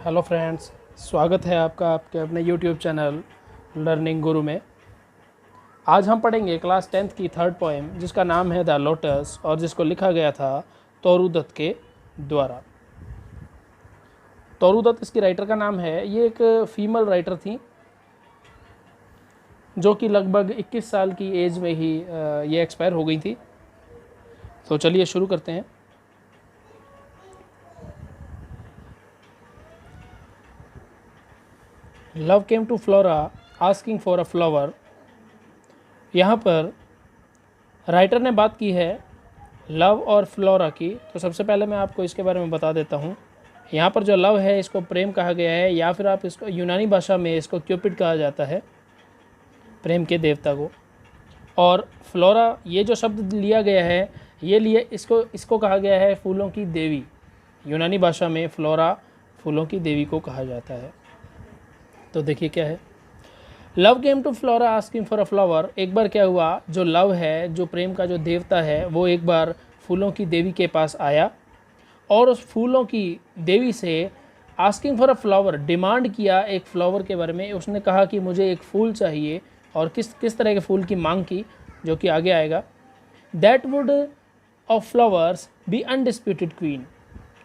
Hello friends, स्वागत है आपका आपके अपने यूट्यूब चैनल लर्निंग गुरु में। आज हम पढ़ेंगे क्लास 10th की थर्ड पोएम जिसका नाम है द लोटस और जिसको लिखा गया था तोरू दत्त के द्वारा। तोरू दत्त इसकी राइटर का नाम है। ये एक फीमेल राइटर थी जो कि लगभग 21 साल की एज में ही ये एक्सपायर हो गई थी। तो चलिए शुरू करते हैं। Love came to Flora asking for a flower. यहाँ पर राइटर ने बात की है लव और फ्लोरा की। तो सबसे पहले मैं आपको इसके बारे में बता देता हूँ। यहाँ पर जो लव है इसको प्रेम कहा गया है, या फिर आप इसको यूनानी भाषा में इसको क्यूपिड कहा जाता है, प्रेम के देवता को। और फ्लोरा ये जो शब्द लिया गया है ये लिए इसको कहा गया है फूलों की देवी। यूनानी भाषा में फ्लोरा फूलों की देवी को कहा जाता है। तो देखिए क्या है, love came to Flora asking for a flower. एक बार क्या हुआ, जो लव है, जो प्रेम का जो देवता है, वो एक बार फूलों की देवी के पास आया और उस फूलों की देवी से asking for a flower demand किया एक फ्लावर के बारे में। उसने कहा कि मुझे एक फूल चाहिए, और किस तरह के फूल की मांग की, जो कि आगे आएगा। That would of flowers be undisputed queen.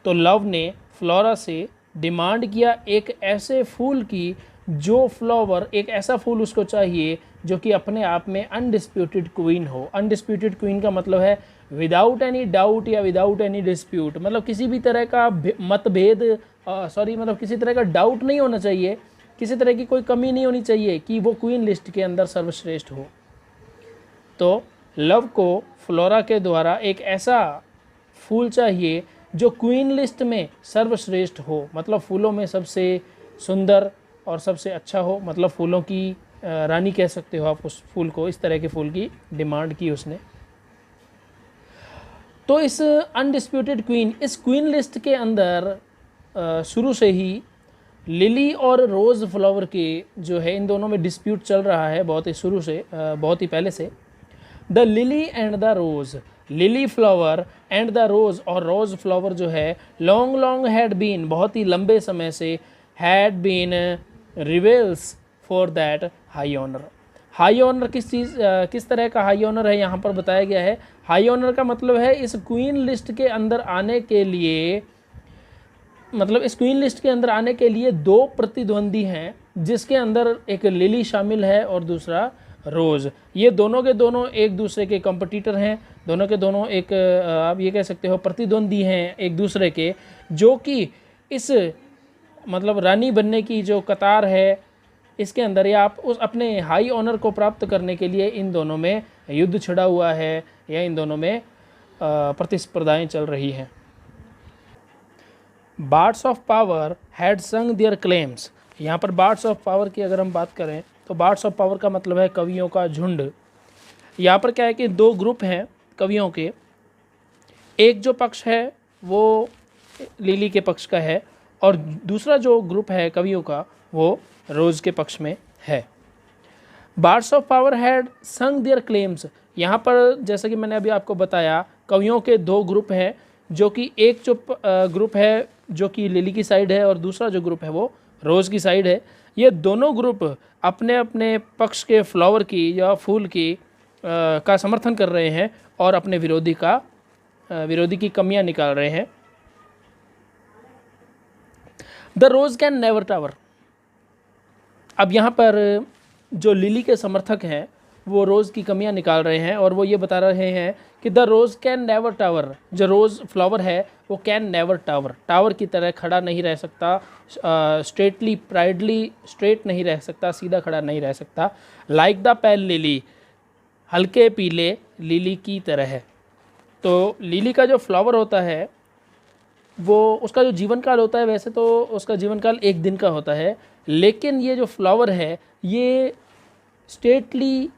तो लव ने फ्लोरा से डिमांड किया एक ऐसे फूल की, जो फ्लावर, एक ऐसा फूल उसको चाहिए जो कि अपने आप में अनडिस्प्यूटेड क्वीन हो। अनडिस्प्यूटेड क्वीन का मतलब है विदाउट एनी डाउट या विदाउट एनी डिस्प्यूट, मतलब किसी भी तरह का मतभेद, मतलब किसी तरह का डाउट नहीं होना चाहिए, किसी तरह की कोई कमी नहीं होनी चाहिए कि वो क्वीन लिस्ट के अंदर सर्वश्रेष्ठ हो। तो लव को फ्लोरा के द्वारा एक ऐसा फूल चाहिए जो क्वीन लिस्ट में सर्वश्रेष्ठ हो, मतलब फूलों में सबसे सुंदर और सबसे अच्छा हो, मतलब फूलों की रानी कह सकते हो आप उस फूल को। इस तरह के फूल की डिमांड की उसने। तो इस अनडिस्प्यूटेड क्वीन, इस क्वीन लिस्ट के अंदर शुरू से ही लिली और रोज़ फ्लावर के जो है, इन दोनों में डिस्प्यूट चल रहा है बहुत ही शुरू से, बहुत ही पहले से। The lily and the rose, lily flower and the rose, और रोज़ फ्लावर जो है, लॉन्ग हैड बीन, बहुत ही लंबे समय से, had been rivals for that high honour. High honour किस तरह का हाई ऑनर है यहाँ पर बताया गया है। हाई ऑनर का मतलब है इस क्वीन लिस्ट के अंदर आने के लिए, मतलब इस क्वीन लिस्ट के अंदर आने के लिए दो प्रतिद्वंदी हैं, जिसके अंदर एक लिली शामिल है और दूसरा रोज़। ये दोनों के दोनों एक दूसरे के कंपटीटर हैं, दोनों के दोनों एक आप ये कह सकते हो प्रतिद्वंदी हैं एक दूसरे के, जो कि इस मतलब रानी बनने की जो कतार है इसके अंदर, या आप उस अपने हाई ऑनर को प्राप्त करने के लिए इन दोनों में युद्ध छिड़ा हुआ है, या इन दोनों में प्रतिस्पर्धाएं चल रही हैं। बार्ड्स ऑफ पावर हैड संग देयर क्लेम्स। यहाँ पर बार्ड्स ऑफ पावर की अगर हम बात करें तो बार्ड्स ऑफ पावर का मतलब है कवियों का झुंड। यहाँ पर क्या है कि दो ग्रुप हैं कवियों के। एक जो पक्ष है वो लिली के पक्ष का है, और दूसरा जो ग्रुप है कवियों का वो रोज़ के पक्ष में है। बार्ड्स ऑफ पावर हैड संग देयर क्लेम्स। यहाँ पर जैसा कि मैंने अभी आपको बताया, कवियों के दो ग्रुप हैं, जो कि एक जो ग्रुप है जो कि लिली की साइड है, और दूसरा जो ग्रुप है वो रोज़ की साइड है। ये दोनों ग्रुप अपने अपने पक्ष के फ्लावर की या फूल की का समर्थन कर रहे हैं, और अपने विरोधी की कमियां निकाल रहे हैं। The rose can never tower. अब यहाँ पर जो लिली के समर्थक हैं वो रोज़ की कमियां निकाल रहे हैं, और वो ये बता रहे हैं कि the rose can never tower, जो रोज़ फ्लावर है वो कैन नेवर टावर, टावर की तरह खड़ा नहीं रह सकता, स्ट्रेटली प्राइडली स्ट्रेट नहीं रह सकता, सीधा खड़ा नहीं रह सकता। लाइक द पेल लिली, हल्के पीले लिली की तरह है। तो लिली का जो फ्लावर होता है वो, उसका जो जीवन काल होता है, वैसे तो उसका जीवन काल एक दिन का होता है, लेकिन ये जो फ्लावर है ये स्ट्रेटली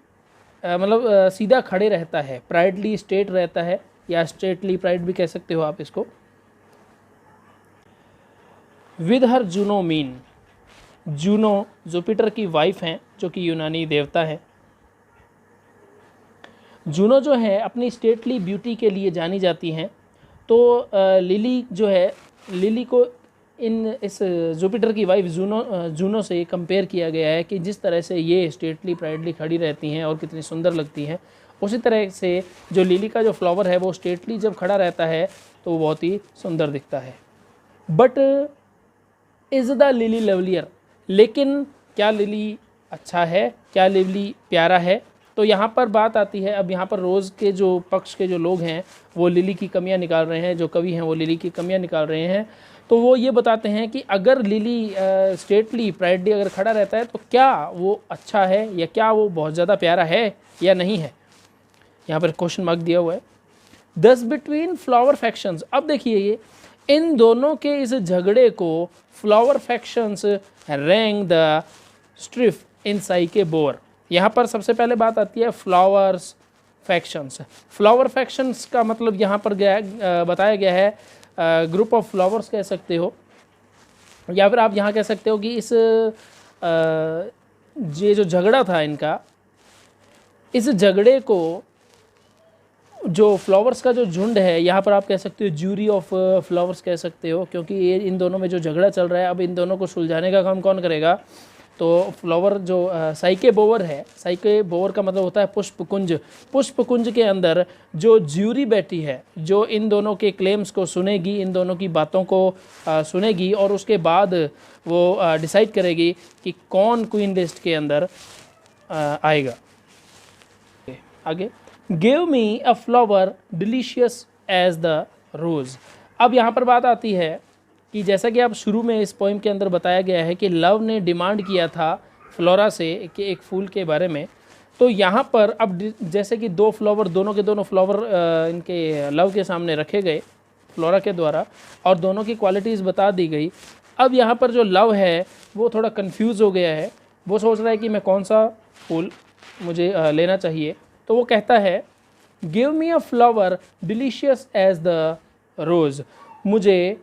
मतलब सीधा खड़े रहता है, प्राइडली स्ट्रेट रहता है, या स्ट्रेटली प्राइड भी कह सकते हो आप इसको। With her Juno mean, Juno Jupiter की वाइफ हैं, जो कि यूनानी देवता है। जूनो जो है अपनी स्टेटली ब्यूटी के लिए जानी जाती हैं। तो लिली जो है, लिली को इस जुपिटर की वाइफ जूनो से कंपेयर किया गया है कि जिस तरह से ये स्टेटली प्राइडली खड़ी रहती हैं और कितनी सुंदर लगती हैं, उसी तरह से जो लिली का जो फ्लावर है वो स्टेटली जब खड़ा रहता है तो वो बहुत ही सुंदर दिखता है। But is the lily lovelier, लेकिन क्या लिली अच्छा है, क्या लिली प्यारा है? तो यहाँ पर बात आती है, अब यहाँ पर रोज़ के जो पक्ष के जो लोग हैं वो लिली की कमियाँ निकाल रहे हैं, जो कवि हैं वो लिली की कमियाँ निकाल रहे हैं। तो वो ये बताते हैं कि अगर लिली स्टेटली प्राइडली अगर खड़ा रहता है तो क्या वो अच्छा है या क्या वो बहुत ज़्यादा प्यारा है या नहीं है। यहाँ पर क्वेश्चन मार्क दिया हुआ है। दस बिटवीन फ्लावर फैक्शंस, अब देखिए ये इन दोनों के इस झगड़े को flower factions rank the strife in psyche bower. यहाँ पर सबसे पहले बात आती है फ्लावर्स फैक्शंस। फ्लावर फैक्शंस का मतलब यहाँ पर बताया गया है ग्रुप ऑफ फ्लावर्स कह सकते हो, या फिर आप यहाँ कह सकते हो कि इस ये जो झगड़ा था इनका, इस झगड़े को जो फ्लावर्स का जो झुंड है, यहाँ पर आप कह सकते हो ज्यूरी ऑफ फ्लावर्स कह सकते हो, क्योंकि ये इन दोनों में जो झगड़ा चल रहा है, अब इन दोनों को सुलझाने का काम कौन करेगा? तो फ्लावर जो साइके बोवर है, साइके बोवर का मतलब होता है पुष्पकुंज। पुष्पकुंज के अंदर जो ज्यूरी बैठी है, जो इन दोनों के क्लेम्स को सुनेगी, इन दोनों की बातों को सुनेगी और उसके बाद वो डिसाइड करेगी कि कौन क्वीन लिस्ट के अंदर आएगा। आगे, give me a flower delicious as the rose. अब यहाँ पर बात आती है कि जैसा कि आप शुरू में इस पोइम के अंदर बताया गया है कि लव ने डिमांड किया था फ्लोरा से कि एक फूल के बारे में, तो यहाँ पर अब जैसे कि दो फ्लावर, दोनों के दोनों फ्लावर इनके लव के सामने रखे गए फ्लोरा के द्वारा और दोनों की क्वालिटीज़ बता दी गई। अब यहाँ पर जो लव है वो थोड़ा कंफ्यूज हो गया है, वो सोच रहा है कि मैं कौन सा फूल मुझे लेना चाहिए। तो वो कहता है give me a flower delicious as the rose, मुझे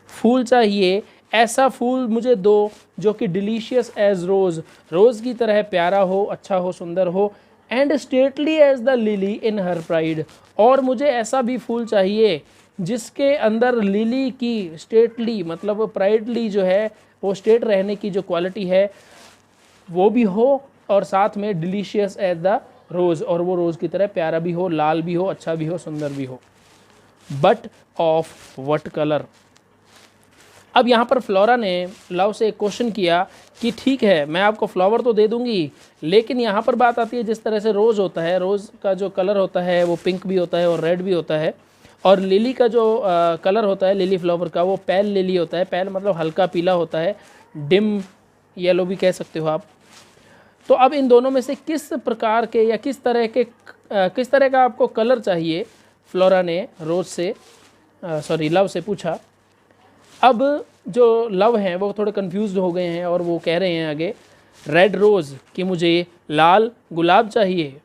फूल चाहिए, ऐसा फूल मुझे दो जो कि डिलीशियस एज रोज़, रोज़ की तरह प्यारा हो, अच्छा हो, सुंदर हो, and stately as the lily in her pride, और मुझे ऐसा भी फूल चाहिए जिसके अंदर लिली की स्टेटली मतलब प्राइडली जो है वो स्टेट रहने की जो क्वालिटी है वो भी हो, और साथ में डिलीशियस एज द रोज़, और वो रोज़ की तरह प्यारा भी हो, लाल भी हो, अच्छा भी हो, सुंदर भी हो। But of what colour. अब यहाँ पर फ्लोरा ने लव से एक क्वेश्चन किया कि ठीक है मैं आपको फ्लावर तो दे दूंगी, लेकिन यहाँ पर बात आती है जिस तरह से रोज़ होता है, रोज़ का जो कलर होता है वो पिंक भी होता है और रेड भी होता है, और लिली का जो कलर होता है लिली फ्लावर का वो पेल लिली होता है। पेल मतलब हल्का पीला होता है, डिम येलो भी कह सकते हो आप। तो अब इन दोनों में से किस प्रकार के या किस तरह का आपको कलर चाहिए, फ्लोरा ने रोज़ से लव से पूछा। अब जो लव हैं वो थोड़े कंफ्यूज्ड हो गए हैं और वो कह रहे हैं आगे रेड रोज़ कि मुझे लाल गुलाब चाहिए।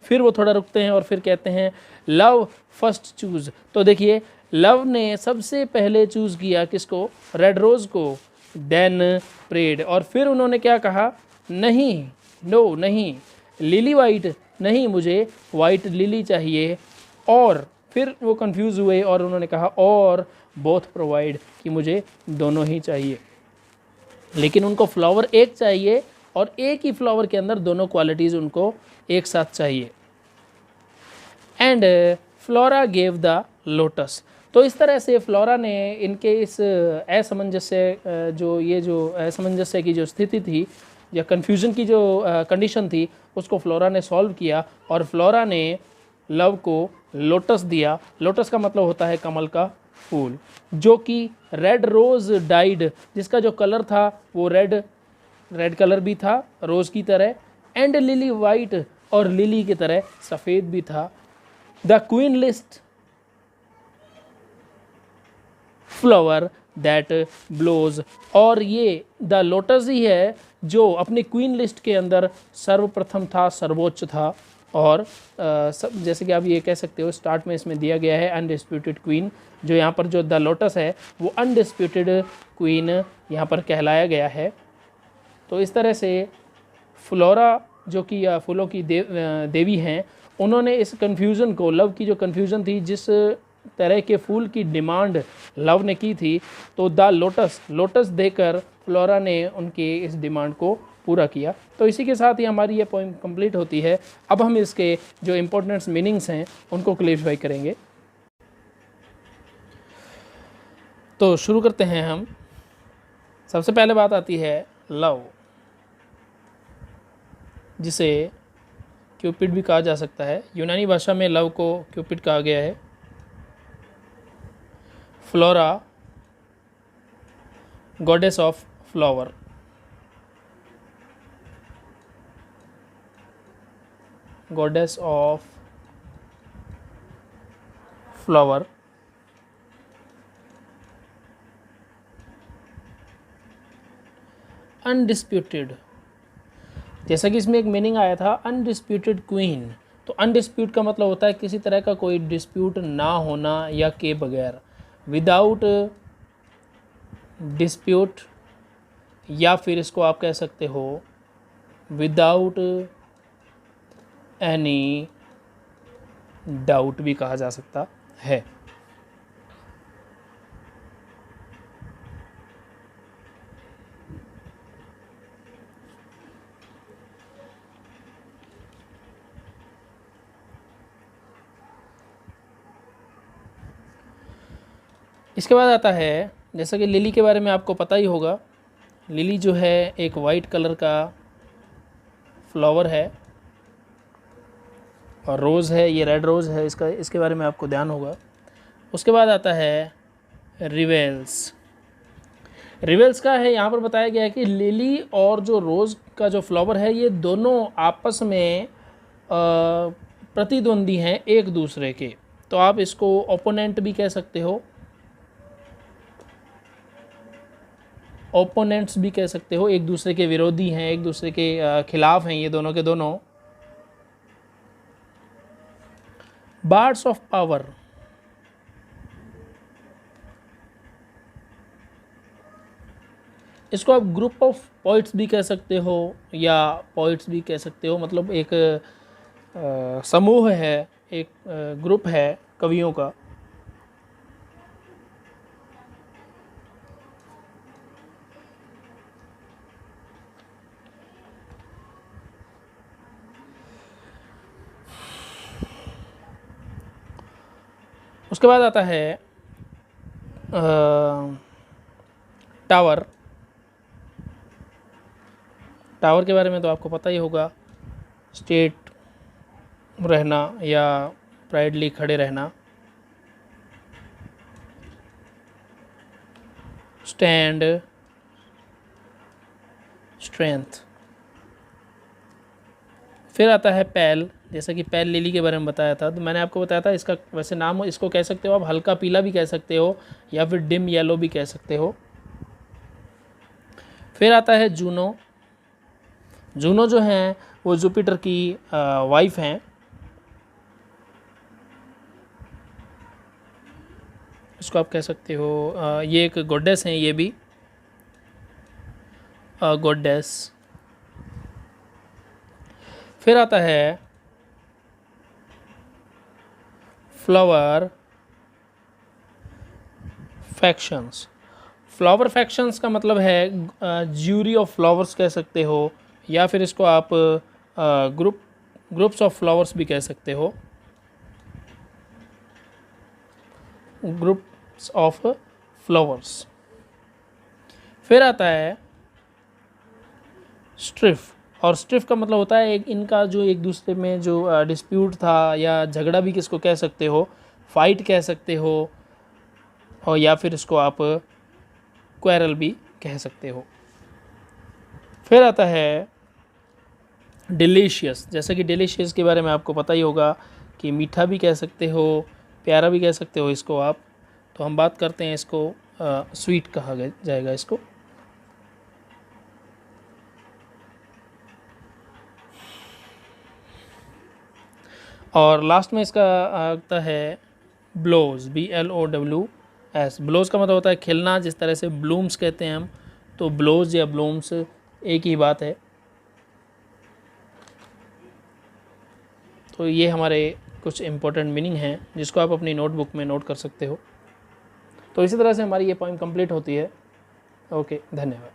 फिर वो थोड़ा रुकते हैं और फिर कहते हैं लव फर्स्ट चूज़। तो देखिए लव ने सबसे पहले चूज़ किया किसको? रेड रोज़ को। देन प्रेड, और फिर उन्होंने क्या कहा? नहीं, नो नहीं, लिली वाइट नहीं, मुझे वाइट लिली चाहिए। और फिर वो कंफ्यूज हुए और उन्होंने कहा और बोथ प्रोवाइड कि मुझे दोनों ही चाहिए। लेकिन उनको फ्लावर एक चाहिए और एक ही फ्लावर के अंदर दोनों क्वालिटीज़ उनको एक साथ चाहिए। And flora gave the lotus. तो इस तरह से फ्लोरा ने इनके इस असमंजस्य जो असमंजस्य की जो स्थिति थी या कन्फ्यूज़न की जो कंडीशन थी उसको फ्लोरा ने सॉल्व किया, और फ्लोरा ने लव को लोटस दिया। लोटस का मतलब होता है कमल का फूल, जो कि रेड रोज़ डाइड, जिसका जो कलर था वो रेड कलर भी था रोज़ की तरह, एंड लिली वाइट, और लिली की तरह सफ़ेद भी था। The queenliest flower that blows, और ये द लोटस ही है जो अपनी क्वीन लिस्ट के अंदर सर्वप्रथम था, सर्वोच्च था। और जैसे कि आप ये कह सकते हो स्टार्ट में इसमें दिया गया है अनडिस्प्यूटेड क्वीन, जो यहाँ पर जो द लोटस है वो अनडिस्प्यूटेड क्वीन यहाँ पर कहलाया गया है। तो इस तरह से फ्लोरा जो कि फूलों की देवी हैं, उन्होंने इस कन्फ्यूज़न को, लव की जो कन्फ्यूज़न थी जिस तरह के फूल की डिमांड लव ने की थी, तो द लोटस देकर फ्लोरा ने उनकी इस डिमांड को पूरा किया। तो इसी के साथ ही हमारी ये पोइम कंप्लीट होती है। अब हम इसके जो इम्पोर्टेंट मीनिंग्स हैं उनको क्लैरिफाई करेंगे। तो शुरू करते हैं हम। सबसे पहले बात आती है लव, जिसे क्यूपिड भी कहा जा सकता है। यूनानी भाषा में लव को क्यूपिड कहा गया है। Flora goddess of flower, goddess of flower. Undisputed, जैसा कि इसमें एक मीनिंग आया था अनडिस्प्यूटेड क्वीन। तो अनडिस्प्यूट का मतलब होता है किसी तरह का कोई डिस्प्यूट ना होना या के बगैर, विदाउट डिस्प्यूट, या फिर इसको आप कह सकते हो विदाउट एनी डाउट भी कहा जा सकता है। इसके बाद आता है, जैसा कि लिली के बारे में आपको पता ही होगा। लिली जो है एक वाइट कलर का फ्लावर है, और रोज़ है, ये रेड रोज़ है, इसके बारे में आपको ध्यान होगा। उसके बाद आता है रिवेल्स। रिवेल्स का है, यहाँ पर बताया गया है कि लिली और जो रोज़ का जो फ्लावर है, ये दोनों आपस में प्रतिद्वंदी हैं एक दूसरे के। तो आप इसको ओपोनेंट भी कह सकते हो, ओपोनेंट्स भी कह सकते हो, एक दूसरे के विरोधी हैं, एक दूसरे के खिलाफ हैं ये दोनों के दोनों। बार्ड्स ऑफ पावर, इसको आप ग्रुप ऑफ पोइट्स भी कह सकते हो या पोइट्स भी कह सकते हो, मतलब एक समूह है, एक ग्रुप है कवियों का। उसके बाद आता है टावर। टावर के बारे में तो आपको पता ही होगा, स्टेट रहना या प्राइडली खड़े रहना, स्टैंड, स्ट्रेंथ। फिर आता है पैल, जैसा कि पैल लिली के बारे में बताया था। तो मैंने आपको बताया था इसका वैसे नाम इसको कह सकते हो आप हल्का पीला भी कह सकते हो, या फिर डिम येलो भी कह सकते हो। फिर आता है जूनो। जूनो जो हैं वो जुपिटर की वाइफ हैं। इसको आप कह सकते हो ये एक गॉडेस हैं, ये भी गॉडेस। फिर आता है फ्लावर फैक्शंस। फ्लावर फैक्शंस का मतलब है ज्यूरी ऑफ फ्लावर्स कह सकते हो, या फिर इसको आप ग्रुप्स ऑफ फ्लावर्स भी कह सकते हो, ग्रुप्स ऑफ फ्लावर्स। फिर आता है स्ट्रिफ, और स्ट्रिफ का मतलब होता है इनका जो एक दूसरे में जो डिस्प्यूट था या झगड़ा भी किसको कह सकते हो, फाइट कह सकते हो, और या फिर इसको आप क्वेरल भी कह सकते हो। फिर आता है डिलीशियस। जैसे कि डिलीशियस के बारे में आपको पता ही होगा कि मीठा भी कह सकते हो, प्यारा भी कह सकते हो इसको आप। तो हम बात करते हैं इसको स्वीट कहा जाएगा इसको। और लास्ट में इसका आता है ब्लोज, BLOWS। ब्लोज का मतलब होता है खिलना, जिस तरह से ब्लूम्स कहते हैं हम, तो ब्लोज या ब्लूम्स एक ही बात है। तो ये हमारे कुछ इम्पोर्टेंट मीनिंग हैं जिसको आप अपनी नोटबुक में नोट कर सकते हो। तो इसी तरह से हमारी ये पोएम कंप्लीट होती है। ओके, धन्यवाद।